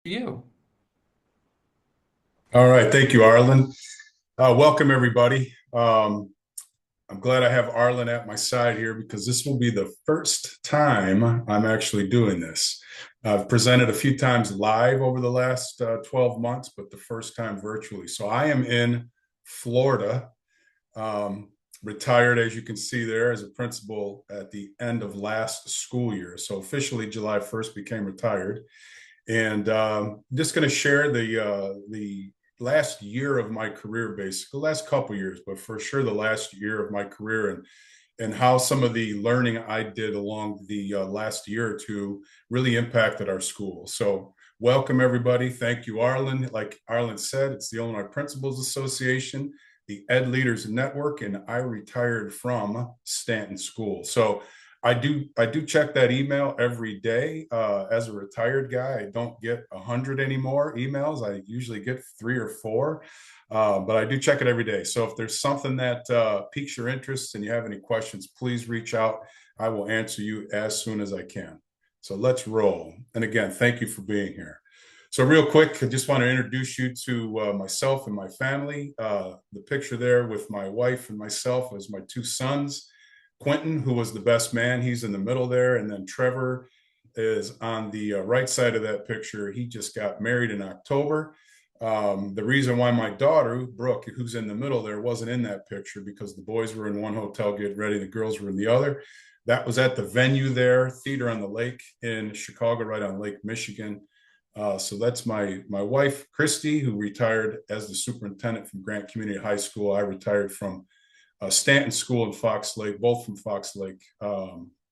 You. All right, thank you, Arlen. Welcome, everybody. I'm glad I have Arlen at my side here because this will be the first time I'm actually doing this. I've presented a few times live over the last 12 months, but the first time virtually. So I am in Florida, um, retired, as you can see there, as a principal at the end of last school year. So officially, July 1st, became retired. And just going to share the last year of my career, basically the last couple years, but for sure the last year of my career, and how some of the learning I did along the last year or two really impacted our school. So welcome everybody. Thank you, Arlen. Like Arlen said, it's the Illinois Principals Association, the Ed Leaders Network, and I retired from Stanton School. So I do check that email every day. As a retired guy, I don't get 100 anymore emails. I usually get three or four, but I do check it every day. So if there's something that piques your interest and you have any questions, please reach out. I will answer you as soon as I can. So let's roll. And again, thank you for being here. So real quick, I just want to introduce you to myself and my family. The picture there with my wife and myself as my two sons. Quentin, who was the best man, he's in the middle there. And then Trevor is on the right side of that picture. He just got married in October. The reason why my daughter, Brooke, who's in the middle there, wasn't in that picture because the boys were in one hotel getting ready, the girls were in the other. That was at the venue there, Theater on the Lake in Chicago, right on Lake Michigan. So that's my wife, Christy, who retired as the superintendent from Grant Community High School. I retired from Stanton School in Fox Lake, both from Fox Lake,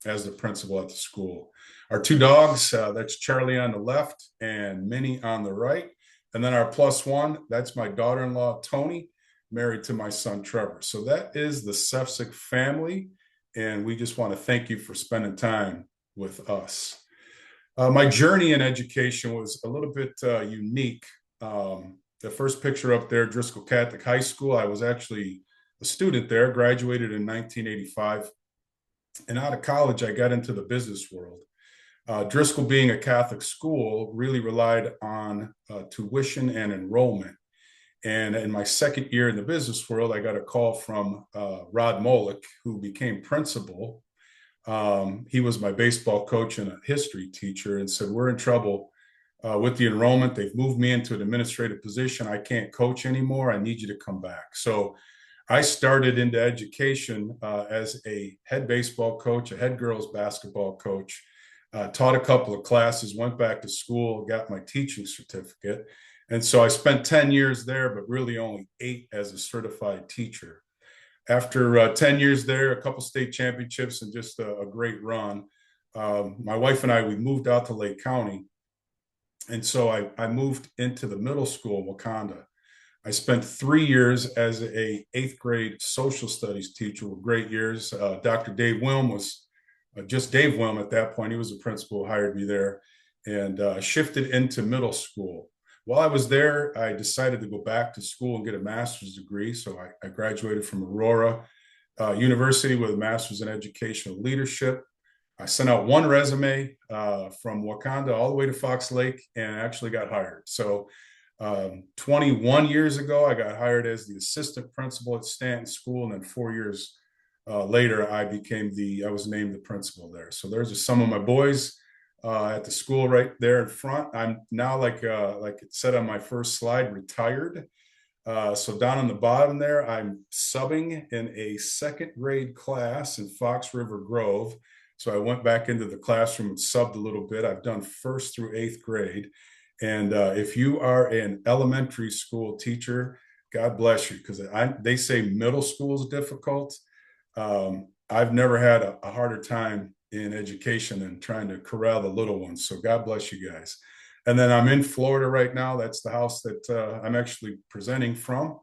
as the principal at the school. Our two dogs, that's Charlie on the left and Minnie on the right. And then our plus one, that's my daughter in law, Tony, married to my son, Trevor. So that is the Sefcik family. And we just want to thank you for spending time with us. My journey in education was a little bit unique. The first picture up there, Driscoll Catholic High School, I was actually a student there, graduated in 1985. And out of college, I got into the business world. Driscoll, being a Catholic school, really relied on tuition and enrollment. And in my second year in the business world, I got a call from Rod Molick, who became principal. He was my baseball coach and a history teacher, and said, "We're in trouble with the enrollment. They've moved me into an administrative position. I can't coach anymore. I need you to come back." So I started into education as a head baseball coach, a head girls basketball coach, taught a couple of classes, went back to school, got my teaching certificate. And so I spent 10 years there, but really only 8 as a certified teacher. After 10 years there, a couple state championships, and just a great run, my wife and I, we moved out to Lake County. And so I moved into the middle school in Wakanda. I spent 3 years as a eighth grade social studies teacher with great years. Dr. Dave Wilm was just Dave Wilm at that point. He was the principal who hired me there, and shifted into middle school. While I was there, I decided to go back to school and get a master's degree. So I graduated from Aurora University with a master's in educational leadership. I sent out one resume from Wakanda all the way to Fox Lake and actually got hired. So 21 years ago, I got hired as the assistant principal at Stanton School, and then 4 years later, I was named the principal there. So there's just some of my boys at the school right there in front. I'm now, like it said on my first slide, retired. So down on the bottom there, I'm subbing in a second grade class in Fox River Grove. So I went back into the classroom and subbed a little bit. I've done first through eighth grade. And if you are an elementary school teacher, God bless you, because they say middle school is difficult. I've never had a harder time in education than trying to corral the little ones. So God bless you guys. And then I'm in Florida right now. That's the house that I'm actually presenting from.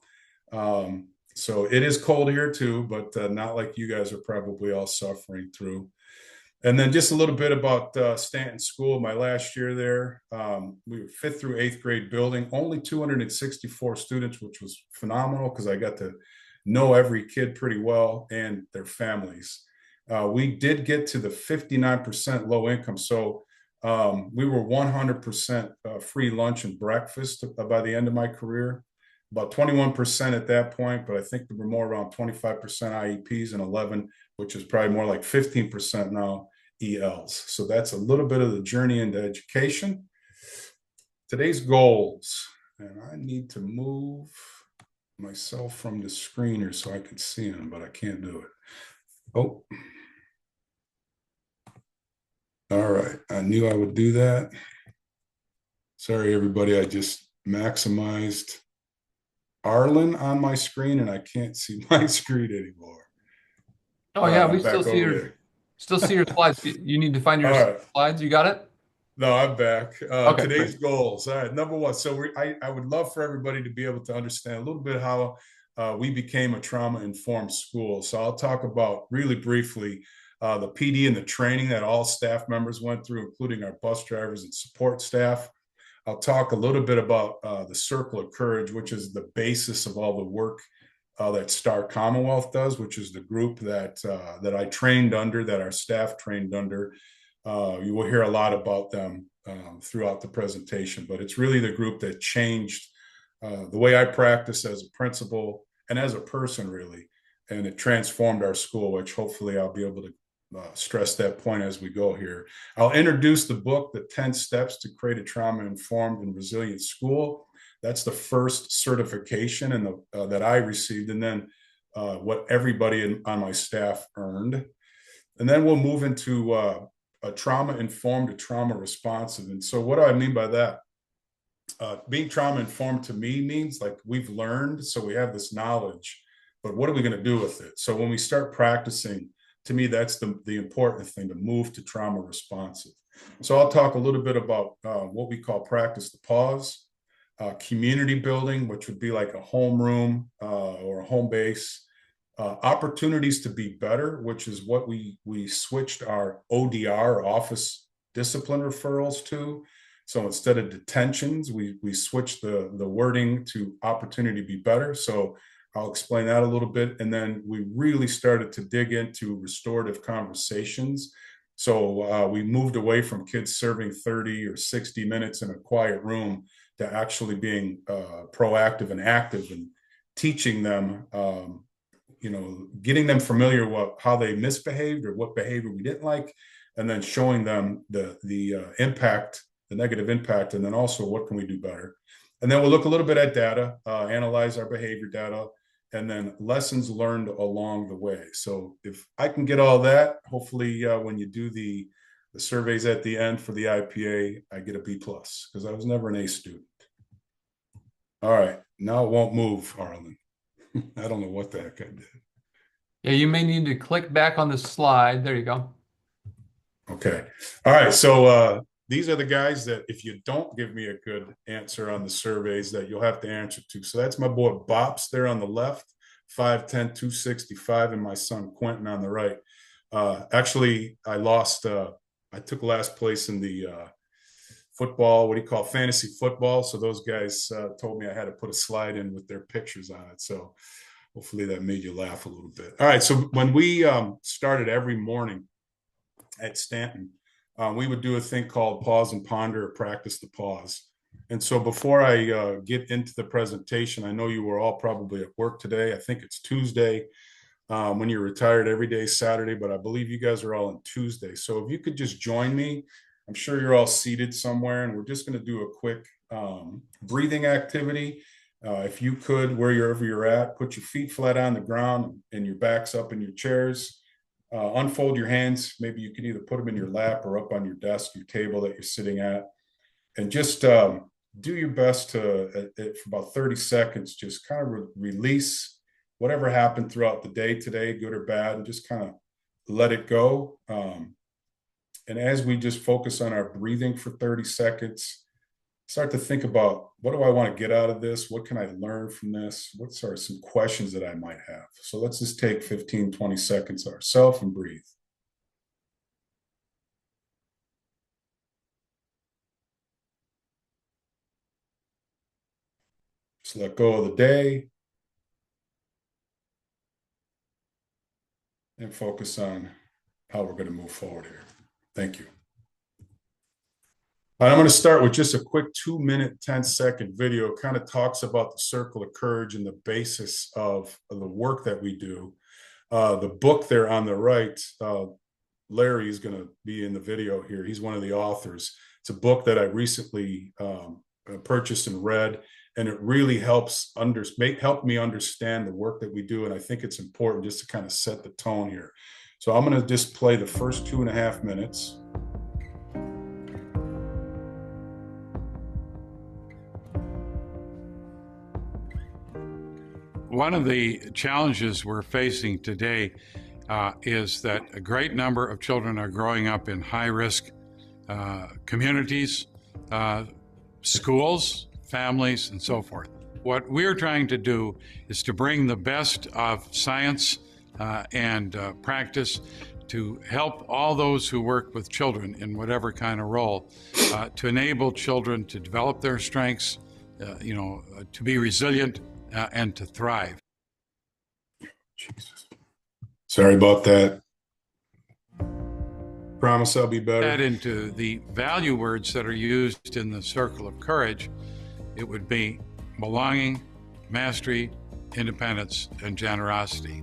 So it is cold here too, but not like you guys are probably all suffering through. And then just a little bit about Stanton School, my last year there. We were fifth through eighth grade building, only 264 students, which was phenomenal because I got to know every kid pretty well and their families. We did get to the 59% low income. So We were 100% free lunch and breakfast by the end of my career. About 21% at that point, but I think there were more around 25% IEPs and 11, which is probably more like 15% now, ELs. So that's a little bit of the journey into education. Today's goals, and I need to move myself from the screener so I can see them, but I can't do it. Oh, all right. I knew I would do that. Sorry, everybody. I just maximized Arlen on my screen and I can't see my screen anymore. Oh All yeah, right, we I'm back over there. still see your slides. You need to find All your right. slides. You got it? No, I'm back. Okay, great. Today's goals. All right, number one. So I would love for everybody to be able to understand a little bit how we became a trauma-informed school. So I'll talk about really briefly the PD and the training that all staff members went through, including our bus drivers and support staff. I'll talk a little bit about the Circle of Courage, which is the basis of all the work that Star Commonwealth does, which is the group that I trained under, that our staff trained under. You will hear a lot about them throughout the presentation, but it's really the group that changed the way I practice as a principal and as a person, really. And it transformed our school, which hopefully I'll be able to stress that point as we go here. I'll introduce the book, The 10 Steps to Create a Trauma-Informed and Resilient School. That's the first certification that I received, and then what everybody on my staff earned. And then we'll move into a trauma-informed to trauma-responsive. And so what do I mean by that? Being trauma-informed to me means like we've learned, so we have this knowledge, but what are we going to do with it? So when we start practicing, to me, that's the important thing, to move to trauma responsive. So I'll talk a little bit about what we call practice the pause, community building, which would be like a homeroom or a home base, opportunities to be better, which is what we switched our ODR, office discipline referrals, to. So instead of detentions, we switched the wording to opportunity to be better. So I'll explain that a little bit. And then we really started to dig into restorative conversations. So we moved away from kids serving 30 or 60 minutes in a quiet room to actually being proactive and active and teaching them, getting them familiar with how they misbehaved or what behavior we didn't like, and then showing them the impact, the negative impact, and then also what can we do better. And then we'll look a little bit at data, analyze our behavior data, and then lessons learned along the way. So if I can get all that, hopefully when you do the surveys at the end for the IPA, I get a B plus, because I was never an A student. All right, now it won't move, Arlen. I don't know what the heck I did. Yeah, you may need to click back on the slide. There you go. Okay. All right. So these are the guys that if you don't give me a good answer on the surveys, that you'll have to answer to. So that's my boy Bops there on the left, 5'10", 265, and my son Quentin on the right. Actually, I lost. I took last place in the football, what do you call fantasy football? So those guys told me I had to put a slide in with their pictures on it. So hopefully that made you laugh a little bit. All right. So when we started every morning at Stanton, we would do a thing called pause and ponder, or practice the pause. And so before I get into the presentation, I know you were all probably at work today. I think it's Tuesday. When you're retired, every day is Saturday, but I believe you guys are all on Tuesday. So if you could just join me, I'm sure you're all seated somewhere, and we're just going to do a quick breathing activity. If you could, wherever you're at, put your feet flat on the ground and your backs up in your chairs. Unfold your hands. Maybe you can either put them in your lap or up on your desk, your table that you're sitting at. And just do your best to, for about 30 seconds, just kind of release whatever happened throughout the day today, good or bad, and just kind of let it go. And as we just focus on our breathing for 30 seconds, start to think about, what do I want to get out of this? What can I learn from this? What are some questions that I might have? So let's just take 15, 20 seconds ourselves and breathe. Just let go of the day and focus on how we're going to move forward here. Thank you. I'm going to start with just a quick 2-minute, 10-second video. It kind of talks about the circle of courage and the basis of the work that we do. The book there on the right, Larry is going to be in the video here. He's one of the authors. It's a book that I recently purchased and read, and it really helps help me understand the work that we do. And I think it's important just to kind of set the tone here. So I'm going to just play the first 2.5 minutes. One of the challenges we're facing today is that a great number of children are growing up in high-risk communities, schools, families, and so forth. What we're trying to do is to bring the best of science and practice to help all those who work with children in whatever kind of role, to enable children to develop their strengths, to be resilient, and to thrive. Jesus. Sorry about that. Promise I'll be better. Add into the value words that are used in the circle of courage, it would be belonging, mastery, independence, and generosity.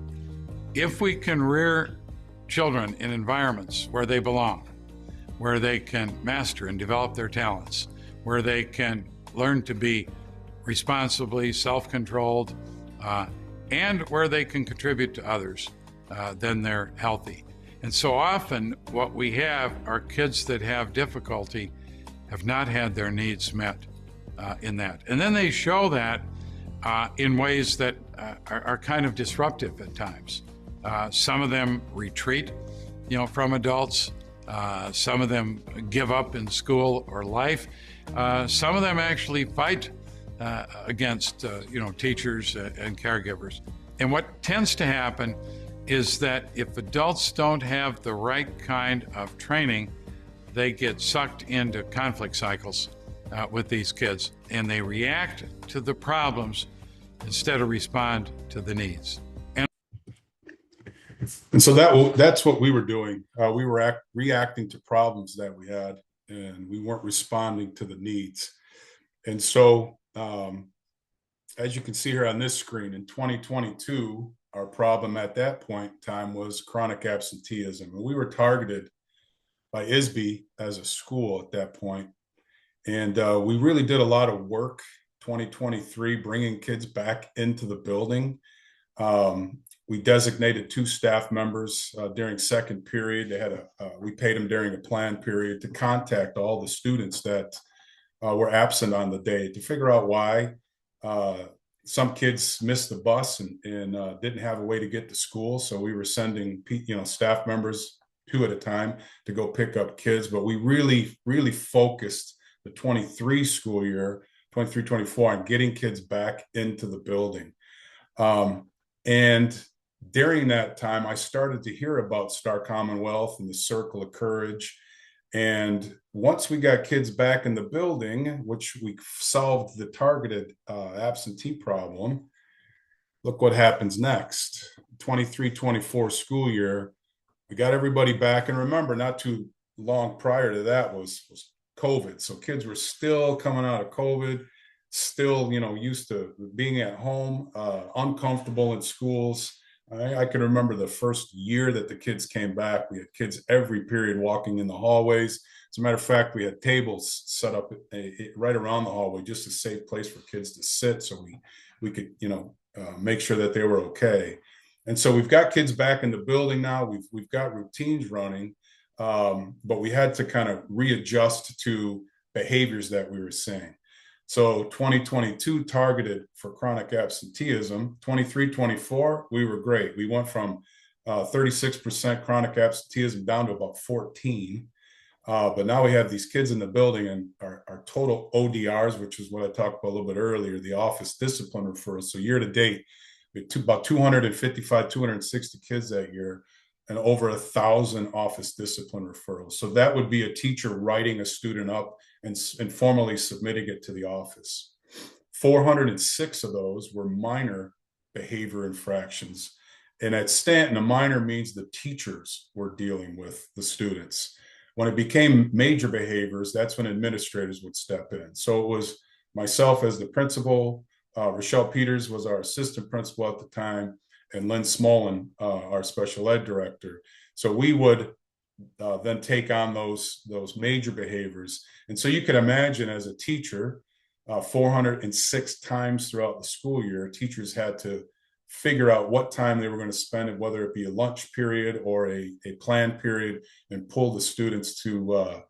If we can rear children in environments where they belong, where they can master and develop their talents, where they can learn to be responsibly self-controlled, and where they can contribute to others, then they're healthy. And so often what we have are kids that have difficulty, have not had their needs met in that. And then they show that in ways that are kind of disruptive at times. Some of them retreat, from adults. Some of them give up in school or life. Some of them actually fight against teachers and caregivers. And what tends to happen is that if adults don't have the right kind of training, they get sucked into conflict cycles with these kids, and they react to the problems instead of respond to the needs. And so that's what we were doing. We were reacting to problems that we had, and we weren't responding to the needs. And so as you can see here on this screen, in 2022, our problem at that point in time was chronic absenteeism. And we were targeted by ISB as a school at that point. And we really did a lot of work, 2023, bringing kids back into the building. We designated 2 staff members during second period. We paid them during a planned period to contact all the students that were absent on the day to figure out why. Some kids missed the bus and didn't have a way to get to school. So we were sending, staff members 2 at a time to go pick up kids. But we really, really focused the 23 school year, 23-24, on getting kids back into the building. And during that time, I started to hear about Star Commonwealth and the Circle of Courage. And once we got kids back in the building, which we solved the targeted absentee problem, look what happens next. 23-24 school year, we got everybody back. And remember, not too long prior to that was COVID. So kids were still coming out of COVID, still, used to being at home, uncomfortable in schools. I can remember the first year that the kids came back. We had kids every period walking in the hallways. As a matter of fact, we had tables set up right around the hallway, just a safe place for kids to sit, so we could make sure that they were okay. And so we've got kids back in the building now. We've got routines running, but we had to kind of readjust to behaviors that we were seeing. So 2022 targeted for chronic absenteeism. 23-24, we were great. We went from 36% chronic absenteeism down to about 14. But now we have these kids in the building, and our total ODRs, which is what I talked about a little bit earlier, the office discipline referrals. So year to date, we had about 255, 260 kids that year, and over 1,000 office discipline referrals. So that would be a teacher writing a student up and formally submitting it to the office. 406 of those were minor behavior infractions. And at Stanton, a minor means the teachers were dealing with the students. When it became major behaviors, that's when administrators would step in. So it was myself as the principal, Rochelle Peters was our assistant principal at the time, and Lynn Smolin, our special ed director. So we would then take on those major behaviors. And so you can imagine, as a teacher, 406 times throughout the school year, teachers had to figure out what time they were going to spend it, whether it be a lunch period or a planned period, and pull the students to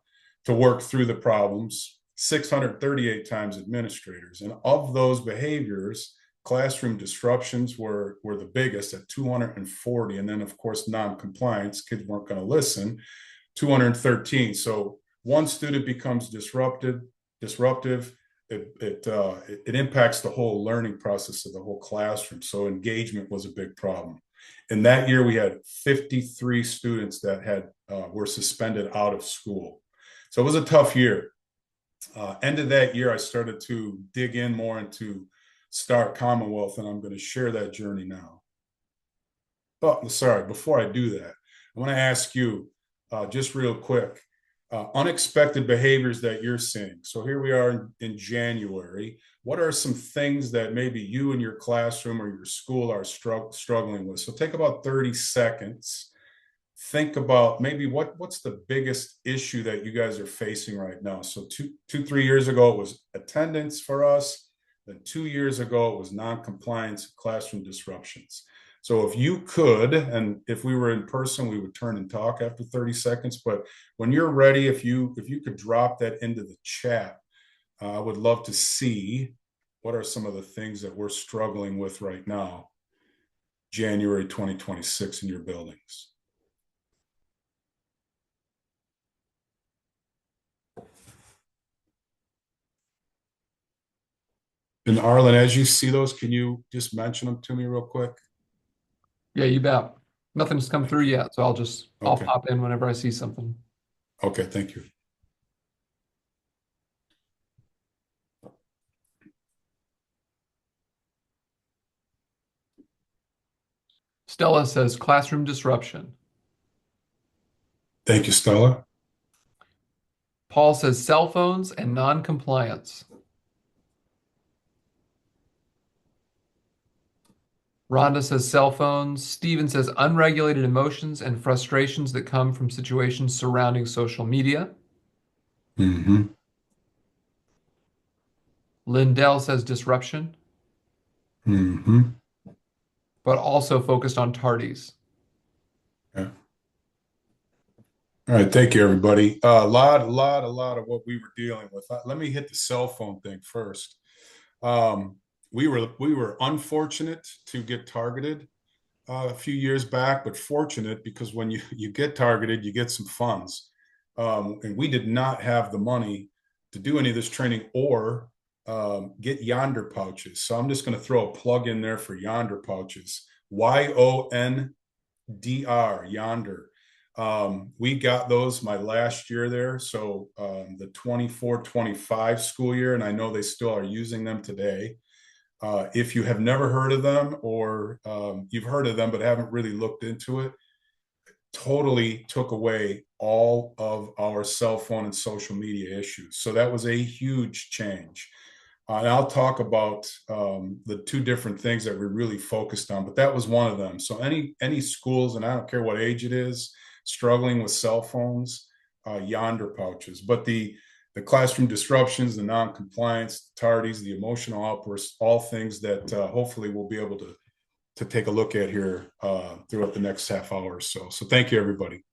work through the problems. 638 times administrators. And of those behaviors, classroom disruptions were the biggest at 240. And then, of course, non-compliance, kids weren't going to listen, 213. So one student becomes disruptive, it impacts the whole learning process of the whole classroom. So engagement was a big problem. In that year, we had 53 students that were suspended out of school. So it was a tough year. End of that year, I started to dig in more into Start Commonwealth, and I'm going to share that journey now. But sorry, before I do that, I want to ask you just real quick, unexpected behaviors that you're seeing. So here we are in January. What are some things that maybe you in your classroom or your school are struggling with? So take about 30 seconds. Think about maybe what's the biggest issue that you guys are facing right now. So 3 years ago, it was attendance for us. Then 2 years ago, it was non-compliance, classroom disruptions. So if you could, and if we were in person, we would turn and talk after 30 seconds. But when you're ready, if you could drop that into the chat, I would love to see what are some of the things that we're struggling with right now, January 2026 in your buildings. And Arlen, as you see those, can you just mention them to me real quick? Yeah, you bet. Nothing's come through yet, so I'll Okay. pop in whenever I see something. Okay, thank you. Stella says classroom disruption. Thank you, Stella. Paul says cell phones and non-compliance. Rhonda says cell phones. Steven says unregulated emotions and frustrations that come from situations surrounding social media. Mm-hmm. Lindell says disruption, Mm-hmm. but also focused on tardies. Yeah. All right, thank you, everybody. A lot of what we were dealing with. Let me hit the cell phone thing first. We were unfortunate to get targeted a few years back, but fortunate because when you get targeted, you get some funds. And we did not have the money to do any of this training or get Yonder pouches. So I'm just going to throw a plug in there for Yonder pouches. YONDR, Yonder. We got those my last year there. So the 24-25 school year, and I know they still are using them today. If you have never heard of them or you've heard of them but haven't really looked into it, totally took away all of our cell phone and social media issues. So that was a huge change. And I'll talk about the two different things that we really focused on, but that was one of them. So any schools, and I don't care what age it is, struggling with cell phones, Yonder pouches. But the classroom disruptions, the non-compliance, the tardies, the emotional outbursts, all things that hopefully we'll be able to take a look at here throughout the next half hour or so. So thank you, everybody.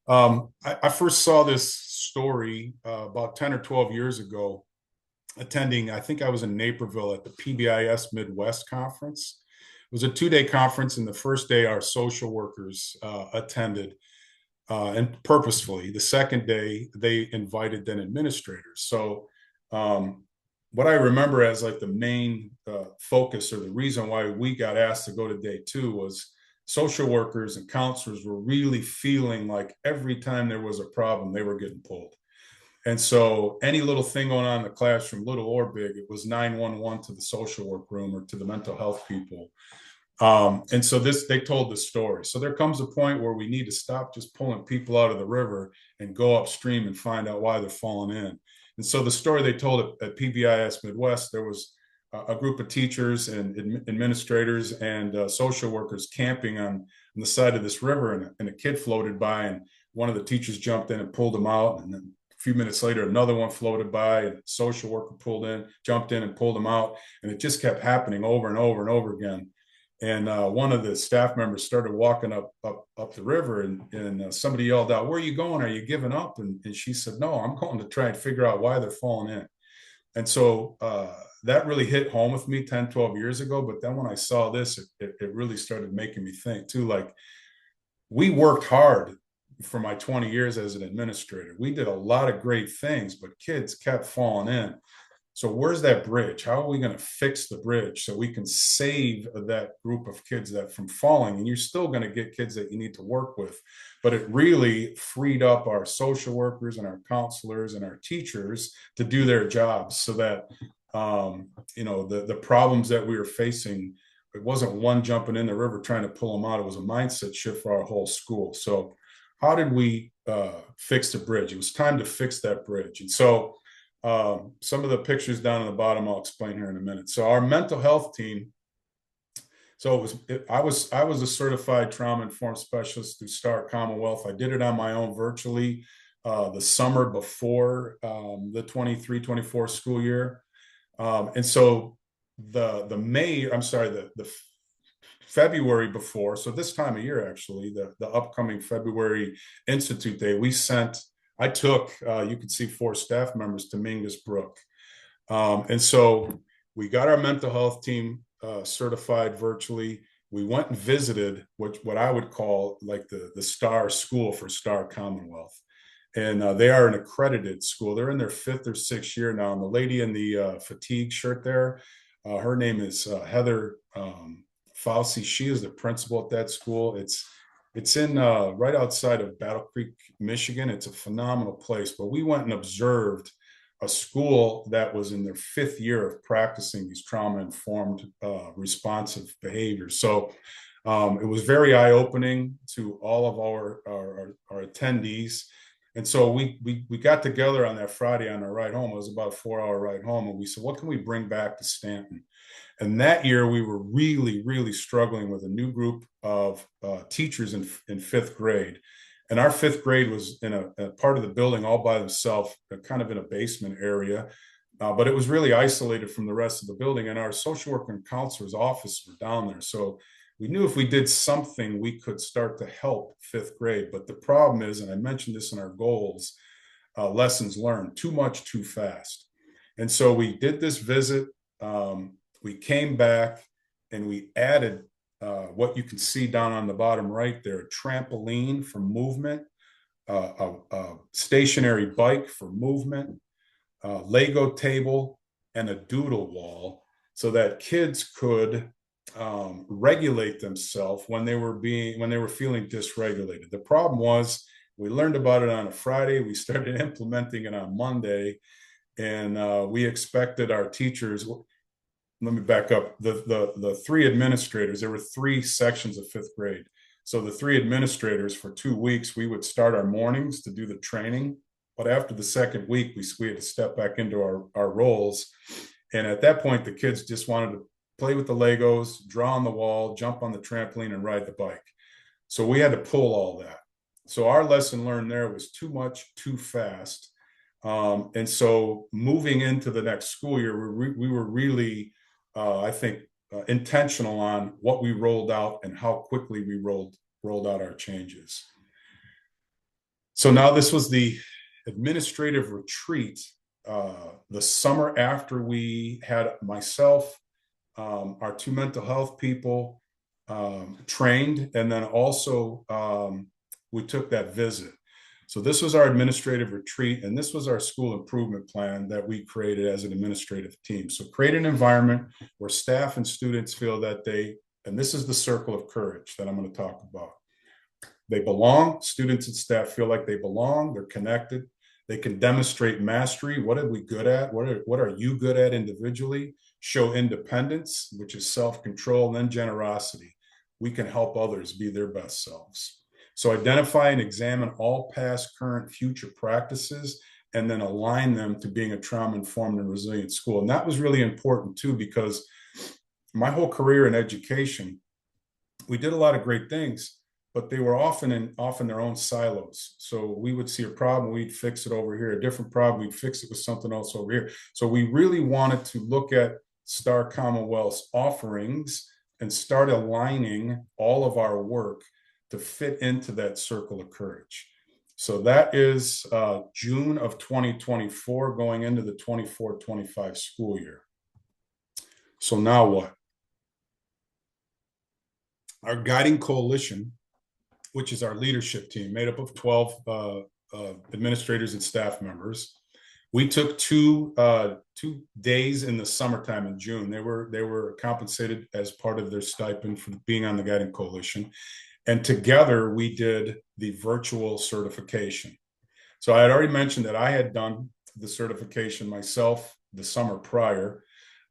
I first saw this story about 10 or 12 years ago, attending, I think I was in Naperville at the PBIS Midwest Conference. It was a 2-day conference, and the first day our social workers attended, and purposefully. The second day, they invited then administrators. So what I remember as like the main focus or the reason why we got asked to go to day 2 was social workers and counselors were really feeling like every time there was a problem, they were getting pulled. And so any little thing going on in the classroom, little or big, it was 911 to the social work room or to the mental health people. And so they told this story. So there comes a point where we need to stop just pulling people out of the river and go upstream and find out why they're falling in. And so the story they told at PBIS Midwest, there was a group of teachers and administrators and social workers camping on the side of this river, and a kid floated by, and one of the teachers jumped in and pulled him out. And then a few minutes later, another one floated by, and a social worker jumped in and pulled him out. And it just kept happening over and over and over again. And one of the staff members started walking up the river, and somebody yelled out, "Where are you going? Are you giving up?" And she said, "No, I'm going to try and figure out why they're falling in." And so that really hit home with me 10, 12 years ago. But then when I saw this, it really started making me think too, like, we worked hard for my 20 years as an administrator. We did a lot of great things, but kids kept falling in. So where's that bridge? How are we going to fix the bridge so we can save that group of kids that from falling? And you're still going to get kids that you need to work with, but it really freed up our social workers and our counselors and our teachers to do their jobs, so that the problems that we were facing, it wasn't one jumping in the river trying to pull them out. It was a mindset shift for our whole school. So how did we fix the bridge? It was time to fix that bridge. And so some of the pictures down at the bottom, I'll explain here in a minute. So our mental health team. So I was a certified trauma-informed specialist through Star Commonwealth. I did it on my own virtually the summer before the 23-24 school year. And so the February before, so this time of year, actually, the upcoming February Institute Day, I took, you could see 4 staff members to Mingus Brook. And so we got our mental health team certified virtually. We went and visited what I would call like the Star School for Star Commonwealth. And they are an accredited school. They're in their 5th or 6th year now. And the lady in the fatigue shirt there, her name is Heather Fauci. She is the principal at that school. It's in right outside of Battle Creek, Michigan. It's a phenomenal place. But we went and observed a school that was in their 5th year of practicing these trauma-informed responsive behaviors. So it was very eye-opening to all of our attendees. And so we got together on that Friday on our ride home. It was about a 4-hour ride home. And we said, what can we bring back to Stanton? And that year, we were really, really struggling with a new group of teachers in 5th grade. And our 5th grade was in a part of the building all by themselves, kind of in a basement area. But it was really isolated from the rest of the building. And our social worker and counselor's office were down there. So we knew if we did something, we could start to help 5th grade. But the problem is, and I mentioned this in our goals, lessons learned, too much, too fast. And so we did this visit. We came back and we added what you can see down on the bottom right there, a trampoline for movement, a stationary bike for movement, a Lego table, and a doodle wall, so that kids could regulate themselves when they were feeling dysregulated. The problem was, we learned about it on a Friday. We started implementing it on Monday, and we expected our teachers. Let me back up. The 3 administrators, there were 3 sections of 5th grade. So the 3 administrators, for 2 weeks, we would start our mornings to do the training. But after the 2nd week, we had to step back into our roles. And at that point, the kids just wanted to play with the Legos, draw on the wall, jump on the trampoline, and ride the bike. So we had to pull all that. So our lesson learned there was too much, too fast. And so moving into the next school year, we were really, I think, intentional on what we rolled out and how quickly we rolled out our changes. So now this was the administrative retreat, the summer after we had myself, our 2 mental health people trained, and then also we took that visit. So this was our administrative retreat, and this was our school improvement plan that we created as an administrative team. So create an environment where staff and students feel that and this is the circle of courage that I'm going to talk about. They belong. Students and staff feel like they belong. They're connected. They can demonstrate mastery. What are we good at? What are you good at individually? Show independence, which is self-control, and then generosity. We can help others be their best selves. So identify and examine all past, current, future practices, and then align them to being a trauma-informed and resilient school. And that was really important too, because my whole career in education, we did a lot of great things, but they were often their own silos. So we would see a problem, we'd fix it over here, a different problem, we'd fix it with something else over here. So we really wanted to look at Star Commonwealth's offerings and start aligning all of our work to fit into that circle of courage. So that is June of 2024 going into the 24-25 school year. So now what? Our guiding coalition, which is our leadership team made up of 12 administrators and staff members. We took two days in the summertime in June. They were compensated as part of their stipend for being on the guiding coalition. And together we did the virtual certification. So I had already mentioned that I had done the certification myself the summer prior.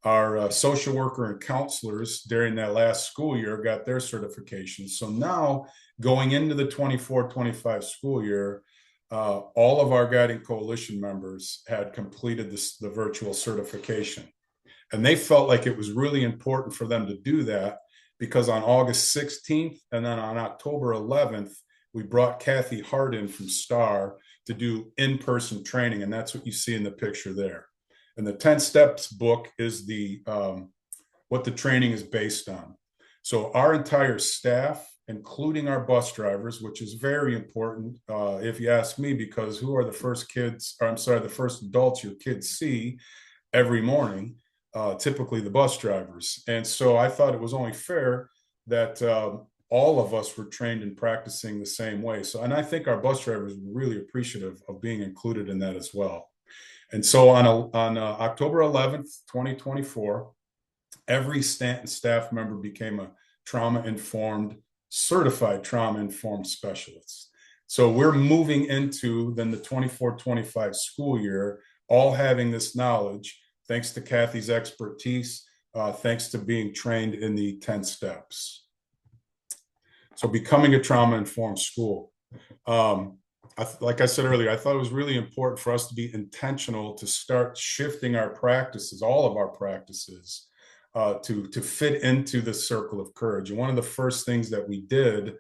Our social worker and counselors during that last school year got their certification. So now going into the 24-25 school year, all of our guiding coalition members had completed the virtual certification. And they felt like it was really important for them to do that because on August 16th and then on October 11th, we brought Kathy Hart in from STAR to do in-person training. And that's what you see in the picture there. And the 10 Steps book is what the training is based on. So our entire staff, including our bus drivers, which is very important, if you ask me, because who are the first adults your kids see every morning? Typically the bus drivers. And so I thought it was only fair that all of us were trained in practicing the same way. So, and I think our bus drivers were really appreciative of being included in that as well. And so on October 11th, 2024, every Stanton staff member became a certified trauma-informed specialist. So we're moving into then the 24-25 school year, all having this knowledge, thanks to Kathy's expertise, thanks to being trained in the 10 steps. So becoming a trauma-informed school. Like I said earlier, I thought it was really important for us to be intentional to start shifting our practices, all of our practices, to fit into the circle of courage. And one of the first things that we did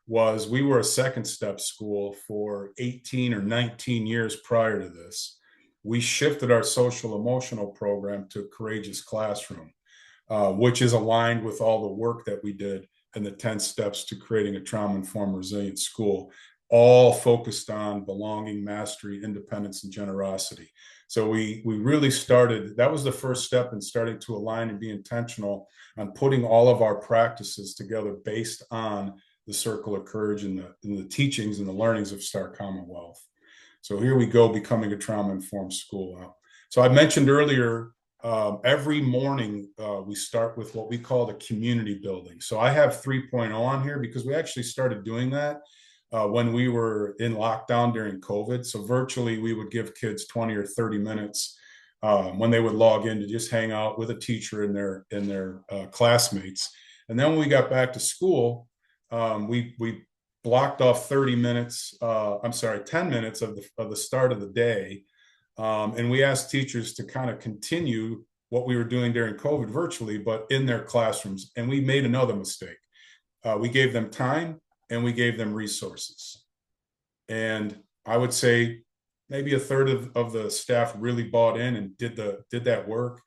was we were a second step school for 18 or 19 years prior to this. We shifted our social emotional program to a courageous classroom, which is aligned with all the work that we did in the 10 steps to creating a trauma-informed resilient school, all focused on belonging, mastery, independence, and generosity. So we really started, that was the first step in starting to align and be intentional on putting all of our practices together based on the circle of courage and the teachings and the learnings of Star Commonwealth. So here we go, becoming a trauma-informed school. So I mentioned earlier, every morning we start with what we call the community building. So I have 3.0 on here because we actually started doing that when we were in lockdown during COVID. So virtually we would give kids 20 or 30 minutes when they would log in to just hang out with a teacher and their classmates. And then when we got back to school, we blocked off 10 minutes of the start of the day. And we asked teachers to kind of continue what we were doing during COVID virtually, but in their classrooms. And we made another mistake. We gave them time and we gave them resources. And I would say maybe a third of the staff really bought in and did that work.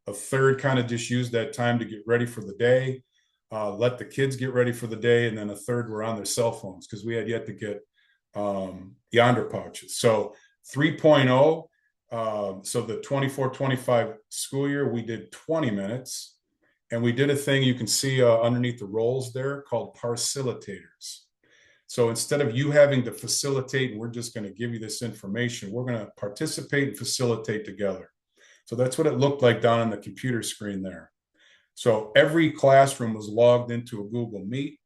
A third kind of just used that time to get ready for the day, let the kids get ready for the day. And then a third were on their cell phones because we had yet to get yonder pouches. So 3.0, so the 24-25 school year, we did 20 minutes. And we did a thing you can see underneath the roles there called parcilitators. So instead of you having to facilitate, and we're just going to give you this information, we're going to participate and facilitate together. So that's what it looked like down on the computer screen there. So every classroom was logged into a Google Meet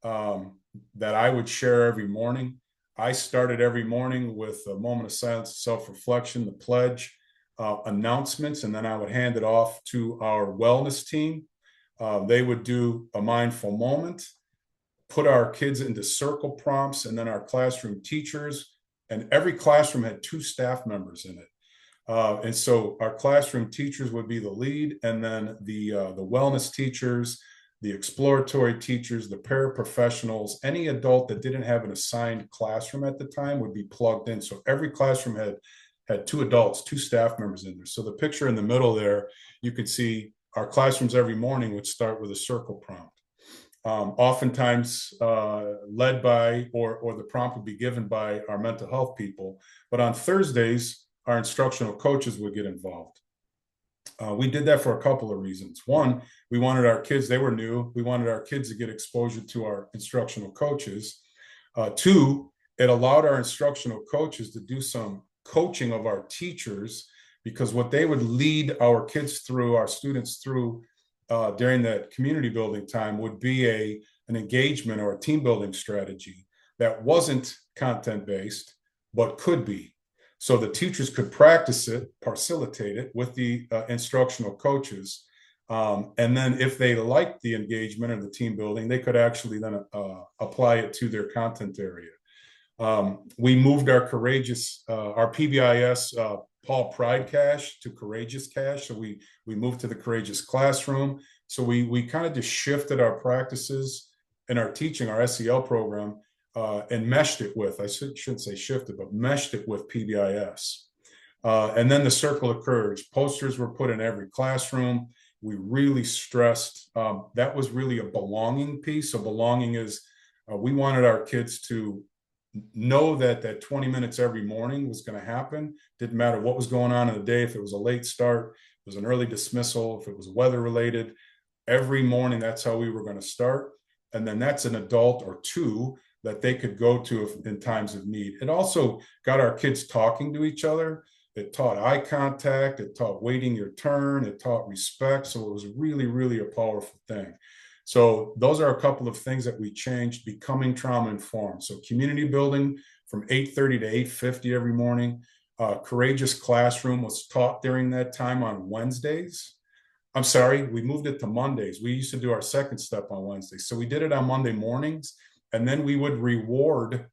that I would share every morning. I started every morning with a moment of silence, self-reflection, the pledge, announcements, and then I would hand it off to our wellness team. They would do a mindful moment, put our kids into circle prompts, and then our classroom teachers, and every classroom had 2 staff members in it. And so our classroom teachers would be the lead, and then the wellness teachers, the exploratory teachers, the paraprofessionals, any adult that didn't have an assigned classroom at the time would be plugged in. So every classroom had 2 adults, 2 staff members in there. So the picture in the middle there, you could see our classrooms every morning would start with a circle prompt. Oftentimes led by, or the prompt would be given by our mental health people. But on Thursdays, our instructional coaches would get involved. We did that for a couple of reasons. One, we wanted our kids, they were new, we wanted our kids to get exposure to our instructional coaches. Two, it allowed our instructional coaches to do some coaching of our teachers, because what they would lead our kids through, our students through during that community building time would be an engagement or a team building strategy that wasn't content based, but could be. So the teachers could practice it, facilitate it with the instructional coaches. And then if they liked the engagement or the team building, they could actually then apply it to their content area. We moved our PBIS Paul Pride Cache to Courageous Cache. So we moved to the Courageous Classroom. So we kind of just shifted our practices and our teaching, our SEL program, and meshed it with, I shouldn't say shifted, but meshed it with PBIS. And then the Circle of Courage. Posters were put in every classroom. We really stressed, that was really a belonging piece. So belonging is, we wanted our kids to know that 20 minutes every morning was going to happen. Didn't matter what was going on in the day. If it was a late start, it was an early dismissal, if it was weather related, every morning, that's how we were going to start. And then that's an adult or 2 that they could go to in times of need. It also got our kids talking to each other. It taught eye contact. It taught waiting your turn. It taught respect. So it was really, really a powerful thing. So those are a couple of things that we changed, becoming trauma informed. So community building from 8:30 to 8:50 every morning. Courageous Classroom was taught during that time on Wednesdays. I'm sorry, we moved it to Mondays. We used to do our second step on Wednesdays. So we did it on Monday mornings, and then we would reward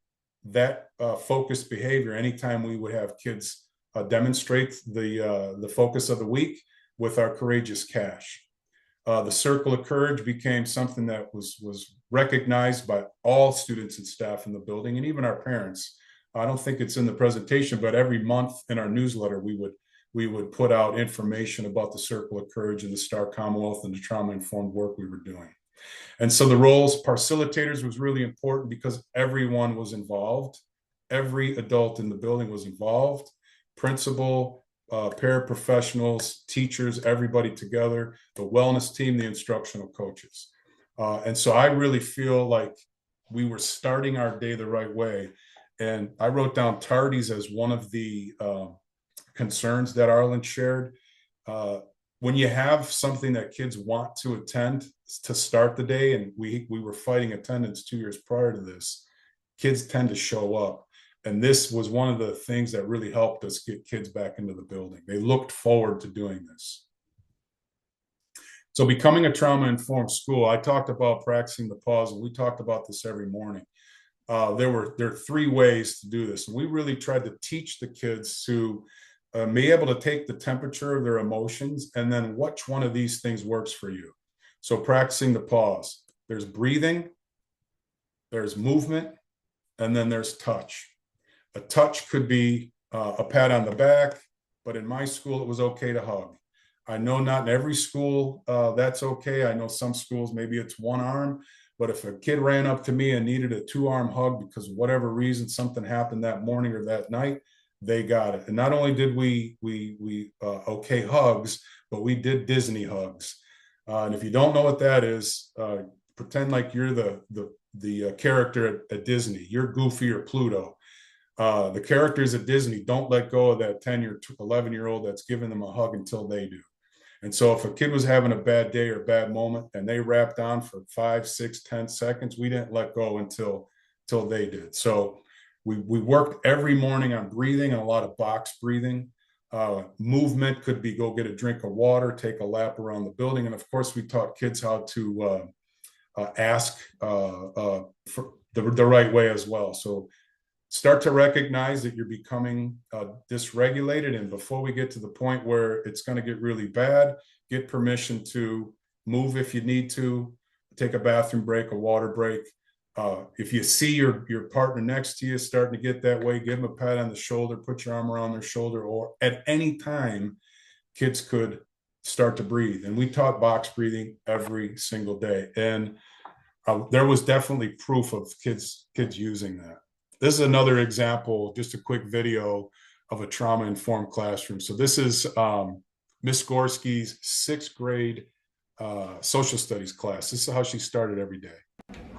that focused behavior anytime we would have kids demonstrate the focus of the week with our Courageous Cache. The Circle of Courage became something that was recognized by all students and staff in the building, and even our parents. I don't think it's in the presentation, but every month in our newsletter, we would put out information about the Circle of Courage and the Star Commonwealth and the trauma-informed work we were doing. And so the roles, facilitators was really important because everyone was involved. Every adult in the building was involved. Principal, paraprofessionals, teachers, everybody together, the wellness team, the instructional coaches. And so I really feel like we were starting our day the right way. And I wrote down tardies as one of the concerns that Arlen shared. When you have something that kids want to attend to start the day, and we were fighting attendance 2 years prior to this, kids tend to show up. And this was one of the things that really helped us get kids back into the building. They looked forward to doing this. So becoming a trauma-informed school, I talked about practicing the pause, and we talked about this every morning. There are 3 ways to do this. And we really tried to teach the kids to be able to take the temperature of their emotions, and then which one of these things works for you. So practicing the pause. There's breathing, there's movement, and then there's touch. A touch could be a pat on the back, but in my school, it was okay to hug. I know not in every school that's okay. I know some schools, maybe it's one arm, but if a kid ran up to me and needed a 2-arm hug because whatever reason, something happened that morning or that night, they got it. And not only did we okay hugs, but we did Disney hugs. And if you don't know what that is, pretend like you're the character at Disney. You're Goofy or Pluto. The characters at Disney don't let go of that 10-year, 11-year-old that's giving them a hug until they do. And so if a kid was having a bad day or a bad moment and they wrapped on for 5, 6, 10 seconds, we didn't let go until they did. So We worked every morning on breathing and a lot of box breathing. Movement could be go get a drink of water, take a lap around the building. And of course, we taught kids how to ask for the right way as well. So start to recognize that you're becoming dysregulated. And before we get to the point where it's going to get really bad, get permission to move if you need to, take a bathroom break, a water break. If you see your partner next to you starting to get that way, give them a pat on the shoulder, put your arm around their shoulder, or at any time, kids could start to breathe. And we taught box breathing every single day. And there was definitely proof of kids using that. This is another example, just a quick video of a trauma-informed classroom. So this is Miss Gorski's 6th grade social studies class. This is how she started every day,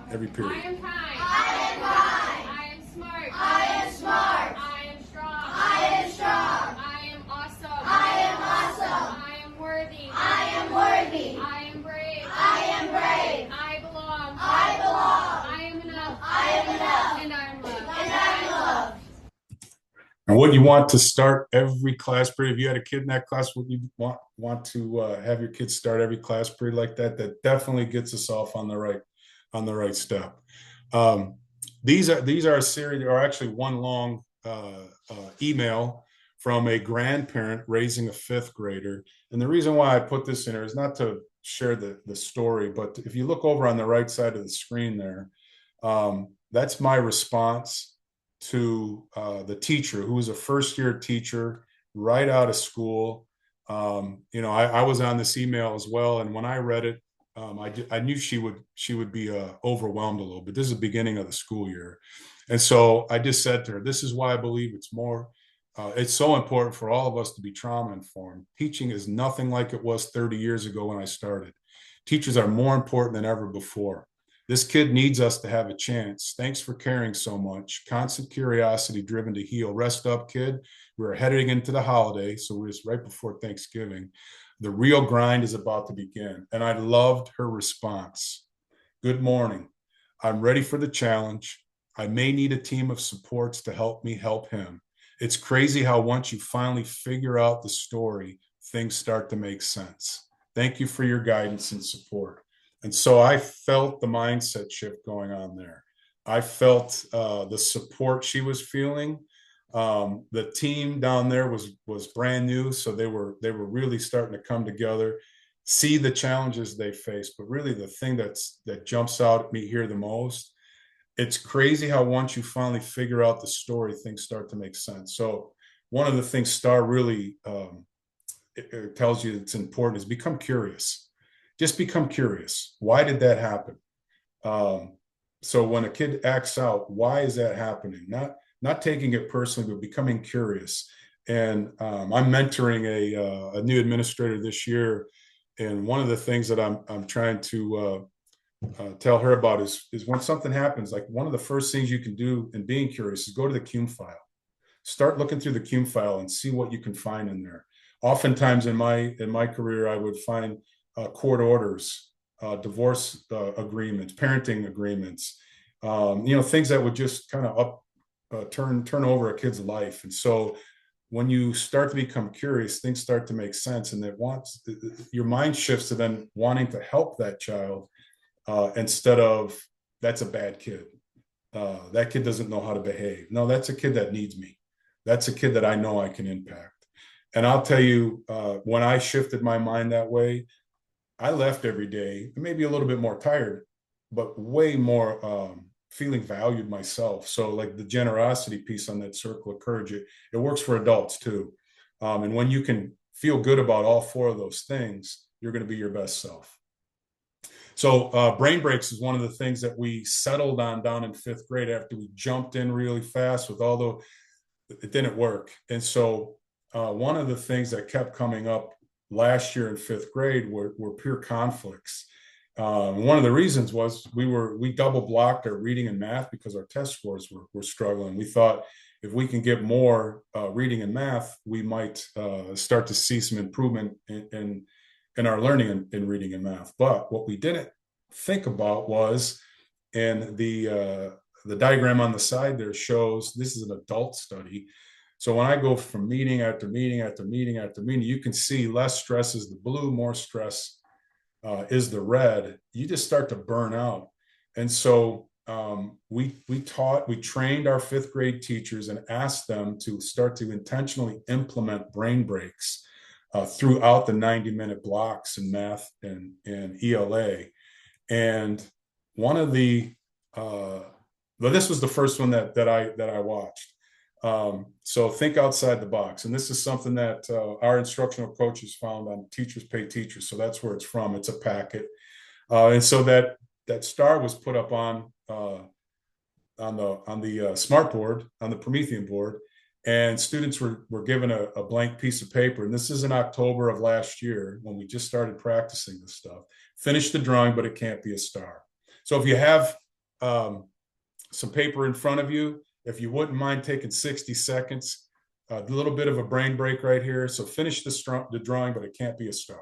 every period. I am kind. I am kind. I am smart. I am smart. I am strong. I am strong. I am awesome. I am awesome. I am worthy. I am worthy. I am brave. I am brave. I belong. I belong. I am enough. I am enough. And I am loved. And I am loved. And what you want to start every class period, if you had a kid in that class, would you want to have your kids start every class period like that? That definitely gets us off on the right step. These are a series, or actually one long email from a grandparent raising a 5th grader. And the reason why I put this in here is not to share the story, but if you look over on the right side of the screen there, that's my response to the teacher, who was a first-year teacher right out of school. I was on this email as well, and when I read it, I knew she would be overwhelmed a little bit. This is the beginning of the school year, and so I just said to her, "This is why I believe it's so important for all of us to be trauma informed. Teaching is nothing like it was 30 years ago when I started. Teachers are more important than ever before. This kid needs us to have a chance. Thanks for caring so much. Constant curiosity driven to heal. Rest up, kid. We're heading into the holiday, so we're just right before Thanksgiving. The real grind is about to begin." And I loved her response. "Good morning. I'm ready for the challenge. I may need a team of supports to help me help him. It's crazy how once you finally figure out the story, things start to make sense. Thank you for your guidance and support." And so I felt the mindset shift going on there. I felt the support she was feeling. The team down there was brand new, so they were really starting to come together, see the challenges they face. But really, the thing that jumps out at me here the most, it's crazy how once you finally figure out the story, things start to make sense. So one of the things Star really it tells you it's important is become curious. Just become curious. Why did that happen? So when a kid acts out, why is that happening? Not taking it personally, but becoming curious. And I'm mentoring a new administrator this year, and one of the things that I'm trying to tell her about is when something happens, like one of the first things you can do in being curious is go to the CUME file. Start looking through the CUME file and see what you can find in there. Oftentimes in my career, I would find court orders, divorce agreements, parenting agreements, things that would just kind of turn over a kid's life. And so when you start to become curious, things start to make sense, and your mind shifts to then wanting to help that child instead of that's a bad kid. That kid doesn't know how to behave. No, that's a kid that needs me. That's a kid that I know I can impact. And I'll tell you, when I shifted my mind that way, I left every day, maybe a little bit more tired, but way more feeling valued myself. So like the generosity piece on that circle of courage, it works for adults too. And when you can feel good about all 4 of those things, you're going to be your best self. So brain breaks is one of the things that we settled on down in 5th grade after we jumped in really fast it didn't work. And so one of the things that kept coming up last year in 5th grade were peer conflicts. One of the reasons was we double blocked our reading and math because our test scores were struggling. We thought if we can get more reading and math, we might start to see some improvement in our learning in reading and math. But what we didn't think about was in the the diagram on the side there shows this is an adult study. So when I go from meeting after meeting after meeting after meeting, you can see less stress is the blue, more stress is the red. You just start to burn out. And so we trained our fifth grade teachers and asked them to start to intentionally implement brain breaks throughout the 90-minute blocks in math and ELA. And one of the, this was the first one that I watched. So think outside the box. And this is something that our instructional coaches found on Teachers Pay Teachers. So that's where it's from. It's a packet. And so that star was put up on the smart board, on the Promethean board, and students were given a blank piece of paper. And this is in October of last year when we just started practicing this stuff. Finish the drawing, but it can't be a star. So if you have some paper in front of you, if you wouldn't mind taking 60 seconds, a little bit of a brain break right here. So finish the drawing, but it can't be a star.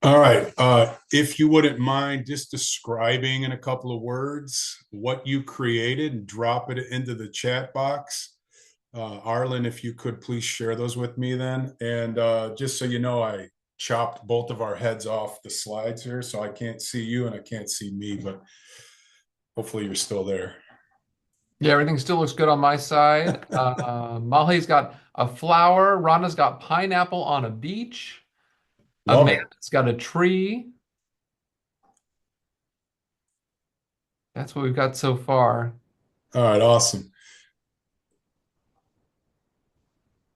All right. If you wouldn't mind just describing in a couple of words what you created and drop it into the chat box. Arlen, if you could please share those with me then. And just so you know, I chopped both of our heads off the slides here, so I can't see you and I can't see me, but hopefully you're still there. Yeah, everything still looks good on my side. Molly's got a flower. Rhonda's got pineapple on a beach. Amanda's got a tree. That's what we've got so far. All right, awesome.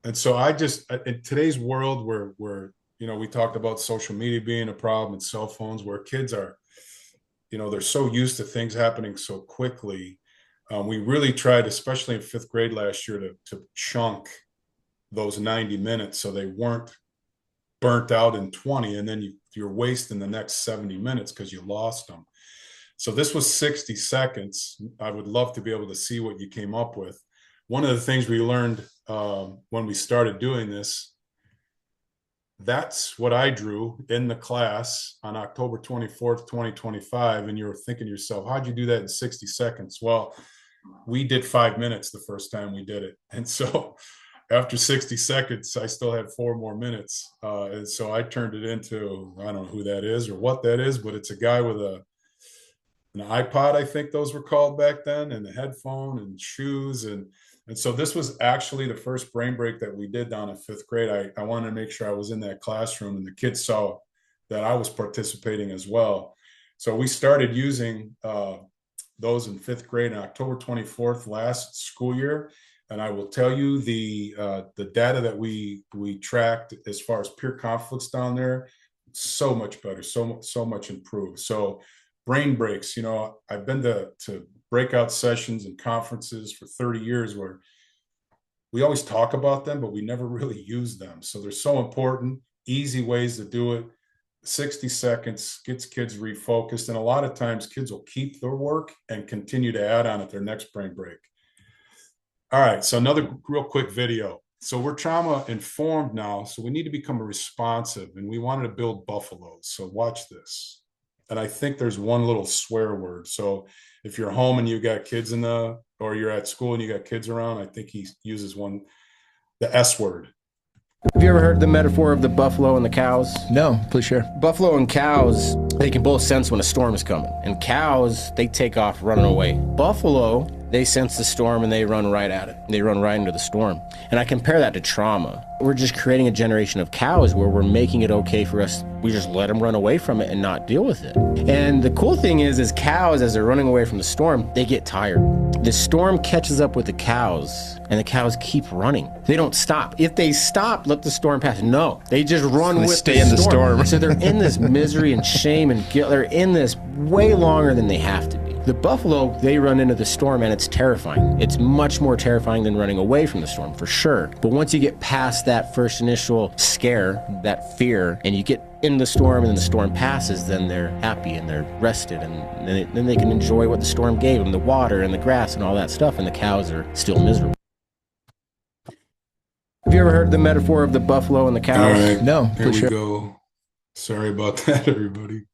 And so in today's world where we talked about social media being a problem and cell phones, where kids are, they're so used to things happening so quickly. We really tried, especially in fifth grade last year, to chunk those 90 minutes so they weren't burnt out in 20, and then you're wasting the next 70 minutes because you lost them. So this was 60 seconds. I would love to be able to see what you came up with. One of the things we learned when we started doing this, that's what I drew in the class on October 24th, 2025. And you're thinking to yourself, how'd you do that in 60 seconds? Well, we did 5 minutes the first time we did it. And so after 60 seconds, I still had 4 more minutes. And so I turned it into, I don't know who that is or what that is, but it's a guy with an iPod, I think those were called back then, and a headphone and shoes. And so this was actually the first brain break that we did down in fifth grade. I wanted to make sure I was in that classroom and the kids saw that I was participating as well. So we started using those in fifth grade on October 24th last school year. And I will tell you the data that we tracked as far as peer conflicts down there, so much better, so much improved. So brain breaks, I've been to breakout sessions and conferences for 30 years where we always talk about them, but we never really use them. So they're so important, easy ways to do it. 60 seconds gets kids refocused. And a lot of times kids will keep their work and continue to add on at their next brain break. All right, so another real quick video. So we're trauma informed now, so we need to become responsive, and we wanted to build buffaloes. So watch this. And I think there's one little swear word. So if you're home and you got kids or you're at school and you got kids around, I think he uses the S word. Have you ever heard the metaphor of the buffalo and the cows? No, please share. Buffalo and cows They can both sense when a storm is coming. And cows, they take off running away. Buffalo, they sense the storm and they run right at it. They run right into the storm. And I compare that to trauma. We're just creating a generation of cows where we're making it okay for us. We just let them run away from it and not deal with it. And the cool thing is cows, as they're running away from the storm, they get tired. The storm catches up with the cows, and the cows keep running. They don't stop. If they stop, let the storm pass. No, they just run with stay in the storm. So they're in this misery and shame and guilt. They're in this way longer than they have to be. The buffalo, they run into the storm, and it's terrifying. It's much more terrifying than running away from the storm, for sure. But once you get past that first initial scare, that fear, and you get in the storm and then the storm passes, then they're happy and they're rested, and then they can enjoy what the storm gave them, the water and the grass and all that stuff, and the cows are still miserable. Have you ever heard the metaphor of the buffalo and the cows? All right. No, Here we go. Sorry about that, everybody.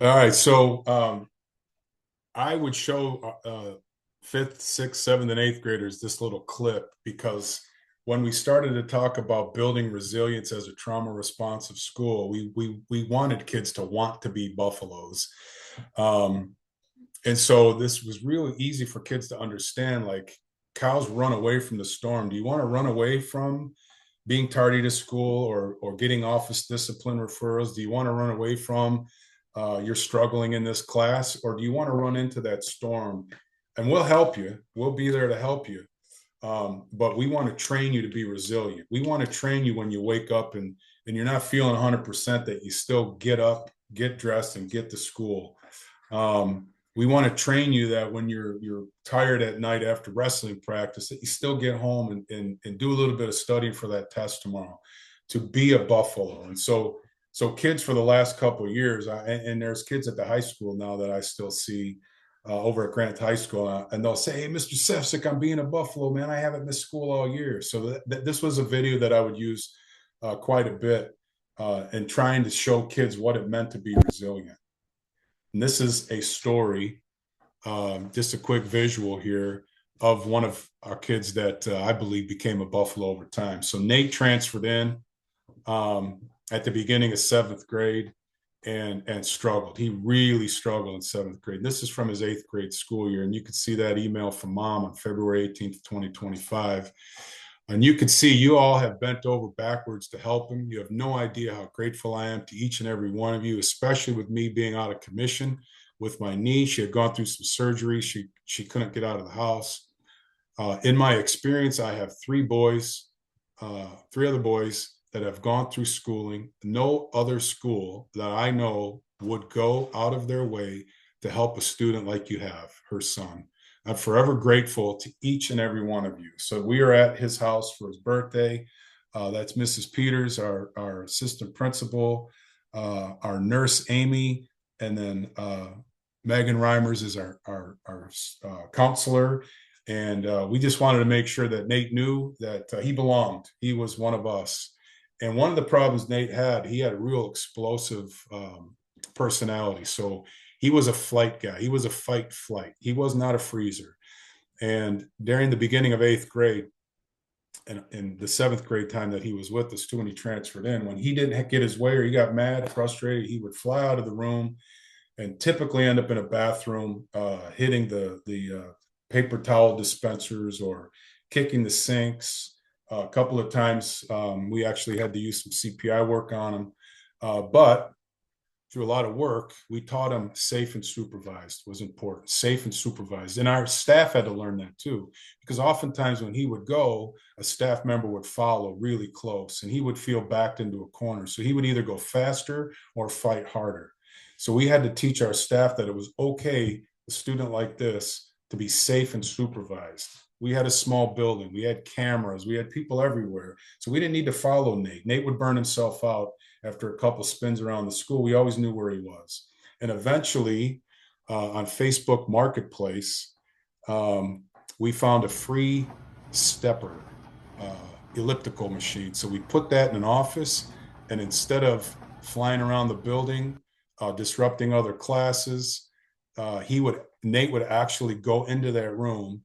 All right, so I would show 5th, 6th, 7th, and 8th graders this little clip because when we started to talk about building resilience as a trauma responsive school, we wanted kids to want to be buffaloes. And so this was really easy for kids to understand, like cows run away from the storm. Do you want to run away from being tardy to school or getting office discipline referrals? Do you want to run away from you're struggling in this class, or do you want to run into that storm? And we'll help you. We'll be there to help you. But we want to train you to be resilient. We want to train you when you wake up and you're not feeling 100% that you still get up, get dressed, and get to school. We want to train you that when you're tired at night after wrestling practice, that you still get home and do a little bit of studying for that test tomorrow, to be a buffalo. And so kids for the last couple of years, and there's kids at the high school now that I still see over at Grant High School, and they'll say, "Hey, Mr. Sefcik, I'm being a buffalo, man. I haven't missed school all year." So this was a video that I would use quite a bit in trying to show kids what it meant to be resilient. And this is a story, just a quick visual here of one of our kids that I believe became a buffalo over time. So Nate transferred in at the beginning of 7th grade and struggled. He really struggled in 7th grade. And this is from his 8th grade school year. And you can see that email from mom on February 18th, 2025. And you can see you all have bent over backwards to help him. You have no idea how grateful I am to each and every one of you, especially with me being out of commission with my knee. She had gone through some surgery. She couldn't get out of the house. In my experience, I have three other boys that have gone through schooling. No other school that I know would go out of their way to help a student like you have, her son. I'm forever grateful to each and every one of you. So we are at his house for his birthday. That's Mrs. Peters, our assistant principal, our nurse, Amy, and then Megan Reimers is our counselor. And we just wanted to make sure that Nate knew that he belonged. He was one of us. And one of the problems Nate had, he had a real explosive personality. So he was a flight guy. He was a flight. He was not a freezer. And during the beginning of 8th grade, and in the 7th grade time that he was with us too, when he transferred in, when he didn't get his way or he got mad, frustrated, he would fly out of the room and typically end up in a bathroom, hitting the paper towel dispensers or kicking the sinks. A couple of times we actually had to use some CPI work on him. But through a lot of work, we taught him safe and supervised was important, safe and supervised. And our staff had to learn that too, because oftentimes when he would go, a staff member would follow really close and he would feel backed into a corner. So he would either go faster or fight harder. So we had to teach our staff that it was okay, a student like this, to be safe and supervised. We had a small building. We had cameras. We had people everywhere. So we didn't need to follow Nate. Nate would burn himself out after a couple spins around the school. We always knew where he was. And eventually, on Facebook Marketplace, we found a free stepper elliptical machine. So we put that in an office, and instead of flying around the building, disrupting other classes, Nate would actually go into that room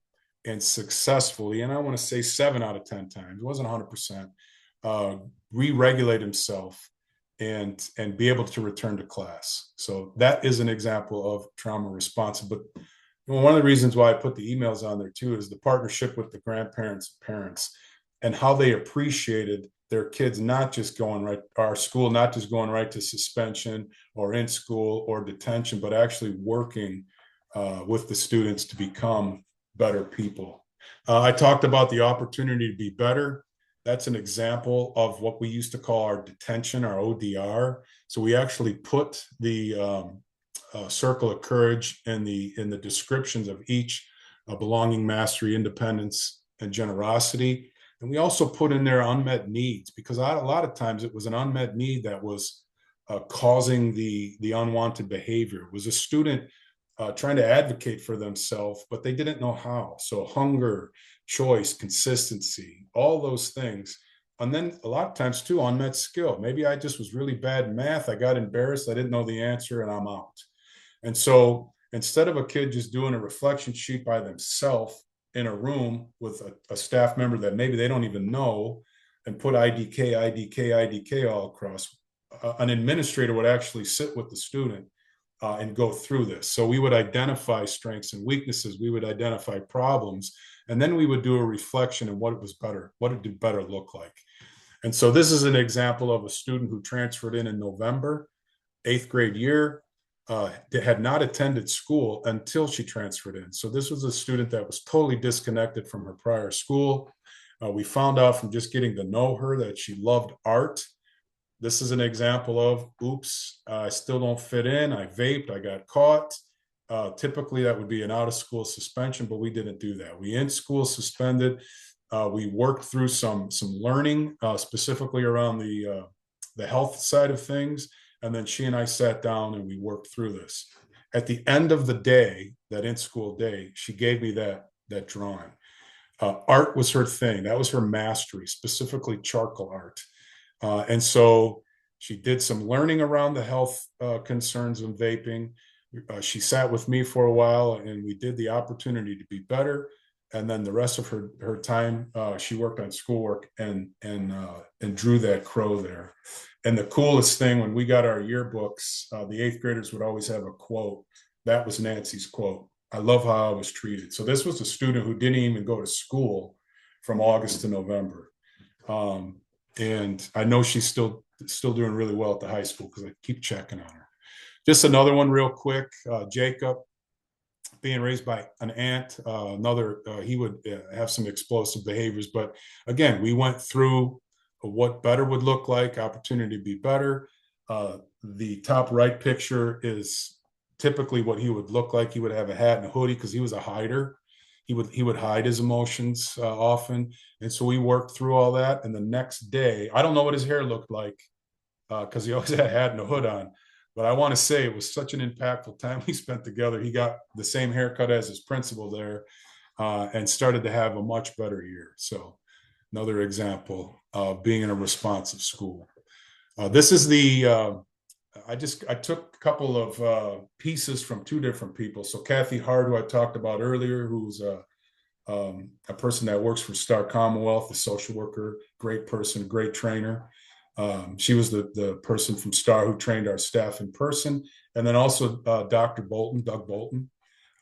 and successfully, and I want to say 7 out of 10 times, it wasn't 100%, re-regulate himself and be able to return to class. So that is an example of trauma responsive. But one of the reasons why I put the emails on there too is the partnership with the grandparents and parents, and how they appreciated their kids not just going right, our school not just going right to suspension or in school or detention, but actually working with the students to become better people. I talked about the opportunity to be better. That's an example of what we used to call our detention, our ODR. So we actually put the circle of courage in the descriptions of each: belonging, mastery, independence, and generosity. And we also put in there unmet needs, because a lot of times it was an unmet need that was causing the unwanted behavior. It was a student trying to advocate for themselves, but they didn't know how. So hunger, choice, consistency, all those things. And then a lot of times too, unmet skill. Maybe I just was really bad in math. I got embarrassed. I didn't know the answer and I'm out. And so instead of a kid just doing a reflection sheet by themselves in a room with a staff member that maybe they don't even know and put IDK, IDK, IDK all across, an administrator would actually sit with the student and go through this. So we would identify strengths and weaknesses. We would identify problems. And then we would do a reflection of what was better. What did better look like? And so this is an example of a student who transferred in November, 8th grade year, had not attended school until she transferred in. So this was a student that was totally disconnected from her prior school. We found out from just getting to know her that she loved art. This is an example of, oops, I still don't fit in. I vaped, I got caught. Typically that would be an out of school suspension, but we didn't do that. We in school suspended. We worked through some learning, specifically around the health side of things. And then she and I sat down and we worked through this. At the end of the day, that in-school day, she gave me that drawing. Art was her thing. That was her mastery, specifically charcoal art. And so she did some learning around the health concerns of vaping. She sat with me for a while and we did the opportunity to be better. And then the rest of her time, she worked on schoolwork and drew that crow there. And the coolest thing, when we got our yearbooks, the 8th graders would always have a quote. That was Nancy's quote. I love how I was treated. So this was a student who didn't even go to school from August to November. And I know she's still doing really well at the high school because I keep checking on her. Just another one real quick, Jacob, being raised by an aunt, he would have some explosive behaviors. But again, we went through what better would look like, opportunity to be better. The top right picture is typically what he would look like. He would have a hat and a hoodie because he was a hider. He would hide his emotions often. And so we worked through all that. And the next day, I don't know what his hair looked like because he always had a hat and a hood on. But I want to say it was such an impactful time we spent together. He got the same haircut as his principal there and started to have a much better year. So another example of being in a responsive school. This is I took a couple of pieces from two different people. So Kathy Hart, who I talked about earlier, who's a person that works for Star Commonwealth, a social worker, great person, great trainer. She was the person from Star who trained our staff in person. And then also Dr. Bolton, Doug Bolton.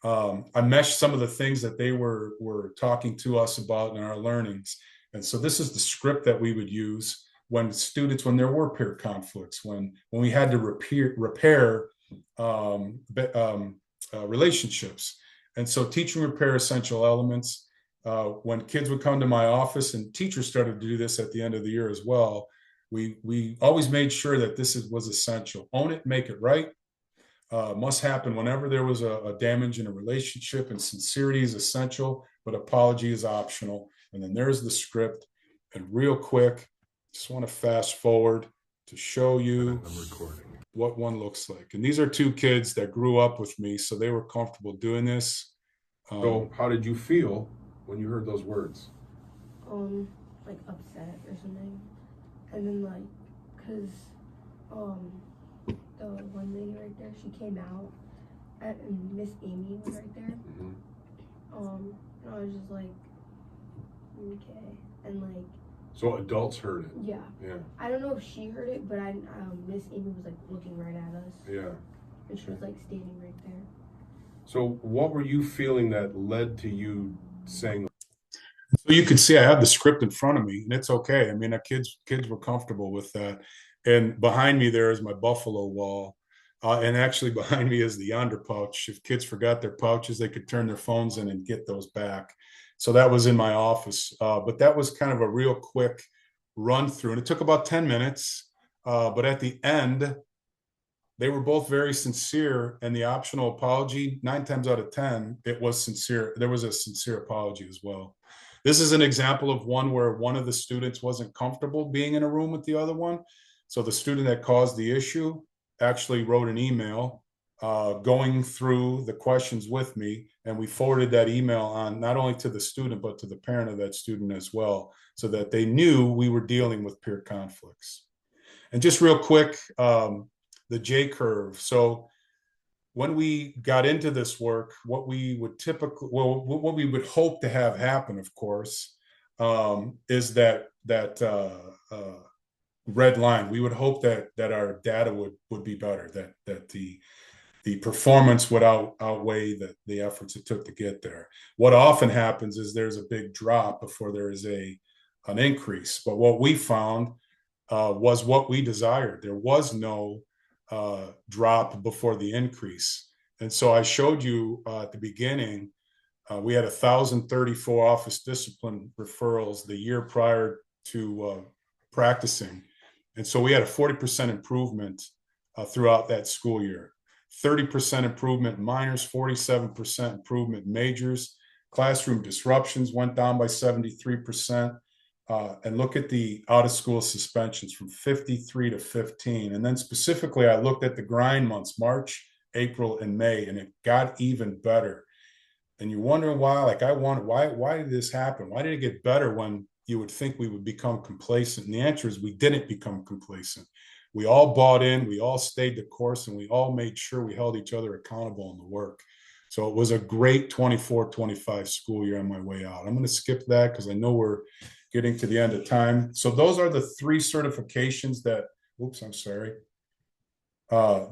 I meshed some of the things that they were talking to us about in our learnings. And so this is the script that we would use when there were peer conflicts, when we had to repair relationships. And so teach and repair essential elements. When kids would come to my office, and teachers started to do this at the end of the year as well, we always made sure that was essential. Own it, make it right. Must happen whenever there was a damage in a relationship, and sincerity is essential, but apology is optional. And then there's the script. And real quick, just want to fast forward to show you what one looks like. And these are two kids that grew up with me, so they were comfortable doing this. So how did you feel when you heard those words? Like upset or something. And then cause the one lady right there, she came out and Miss Amy was right there. Mm-hmm. And I was just like, okay. And So adults heard it. Yeah. Yeah. I don't know if she heard it, but Miss Amy was like looking right at us. Yeah. And she was like standing right there. So what were you feeling that led to you saying? So you can see I have the script in front of me, and it's okay. I mean, the kids were comfortable with that. And behind me there is my buffalo wall, and actually behind me is the yonder pouch. If kids forgot their pouches, they could turn their phones in and get those back. So that was in my office, but that was kind of a real quick run through, and it took about 10 minutes. But at the end, they were both very sincere, and the optional apology, 9 times out of 10, it was sincere. There was a sincere apology as well. This is an example of one where one of the students wasn't comfortable being in a room with the other one. So the student that caused the issue actually wrote an email going through the questions with me, and we forwarded that email on not only to the student, but to the parent of that student as well, so that they knew we were dealing with peer conflicts. And just real quick, the J curve. So when we got into this work, what we would typically, well, what we would hope to have happen, of course, is that red line. We would hope that our data would be better, that the performance would outweigh the efforts it took to get there. What often happens is there's a big drop before there is an increase. But what we found was what we desired. There was no drop before the increase. And so I showed you at the beginning, we had 1,034 office discipline referrals the year prior to practicing. And so we had a 40% improvement throughout that school year. 30% improvement in minors, 47% improvement in majors. Classroom disruptions went down by 73%. And look at the out of school suspensions from 53 to 15. And then specifically, I looked at the grind months, March, April, and May, and it got even better. And you're wondering why, why did this happen? Why did it get better when you would think we would become complacent? And the answer is we didn't become complacent. We all bought in, we all stayed the course, and we all made sure we held each other accountable in the work. So it was a great 24-25 school year on my way out. I'm going to skip that because I know we're getting to the end of time. So those are the 3 certifications that,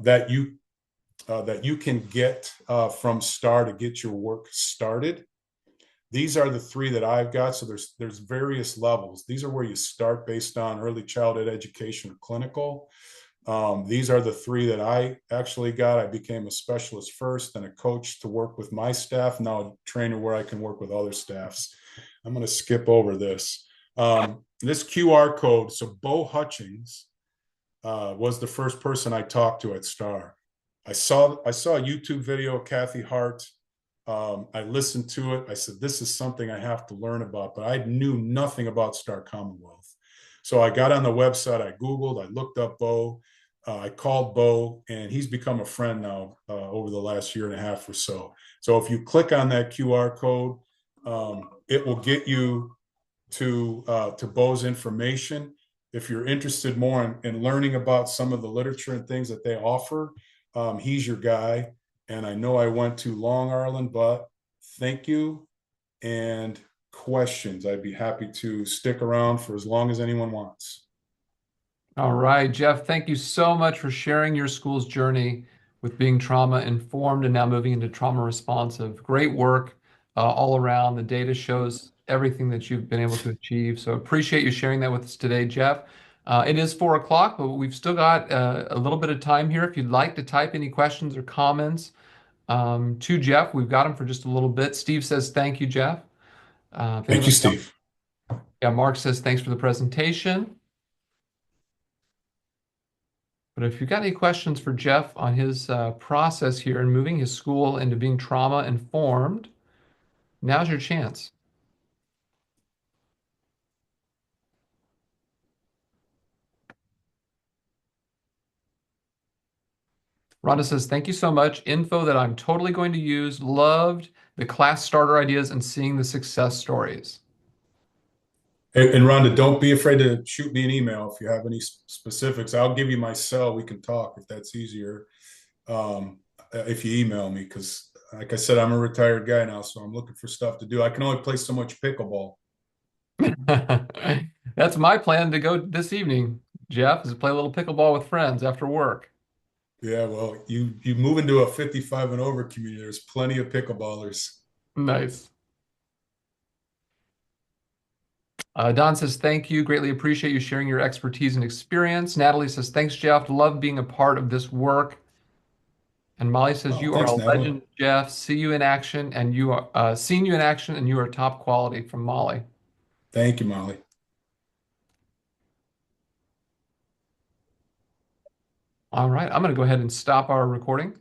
that you can get from STAR to get your work started. These are the 3 that I've got. So there's various levels. These are where you start based on early childhood education or clinical. These are the 3 that I actually got. I became a specialist first and a coach to work with my staff. Now a trainer where I can work with other staffs. I'm going to skip over this. This QR code. So Bo Hutchings was the first person I talked to at STAR. I saw a YouTube video of Kathy Hart. I listened to it. I said, this is something I have to learn about, but I knew nothing about STAR Commonwealth. So I got on the website, I Googled, I looked up Bo, I called Bo, and he's become a friend now over the last year and a half or so. So if you click on that QR code, it will get you to Bo's information. If you're interested more in learning about some of the literature and things that they offer, he's your guy. And I know I went too long, Arlen, but thank you. And questions, I'd be happy to stick around for as long as anyone wants. All right, Jeff, thank you so much for sharing your school's journey with being trauma informed and now moving into trauma responsive. Great work all around. The data shows everything that you've been able to achieve. So appreciate you sharing that with us today, Jeff. It is 4 o'clock, but we've still got a little bit of time here. If you'd like to type any questions or comments to Jeff, we've got them for just a little bit. Steve says, thank you, Jeff. Thank you, Steve. Yeah, Mark says, thanks for the presentation. But if you've got any questions for Jeff on his process here in moving his school into being trauma informed, now's your chance. Rhonda says, thank you so much. Info that I'm totally going to use. Loved the class starter ideas and seeing the success stories. And Rhonda, don't be afraid to shoot me an email if you have any specifics. I'll give you my cell. We can talk if that's easier. If you email me, because like I said, I'm a retired guy now, so I'm looking for stuff to do. I can only play so much pickleball. That's my plan to go this evening, Jeff, is to play a little pickleball with friends after work. Yeah, well, you move into a 55 and over community. There's plenty of pickleballers. Nice. Don says, thank you. Greatly appreciate you sharing your expertise and experience. Natalie says, thanks, Jeff. Love being a part of this work. And Molly says, Oh, you are thanks, a Natalie. legend, Jeff. See you in action, and you are seen you in action, and you are top quality from Molly. Thank you, Molly. All right, I'm going to go ahead and stop our recording.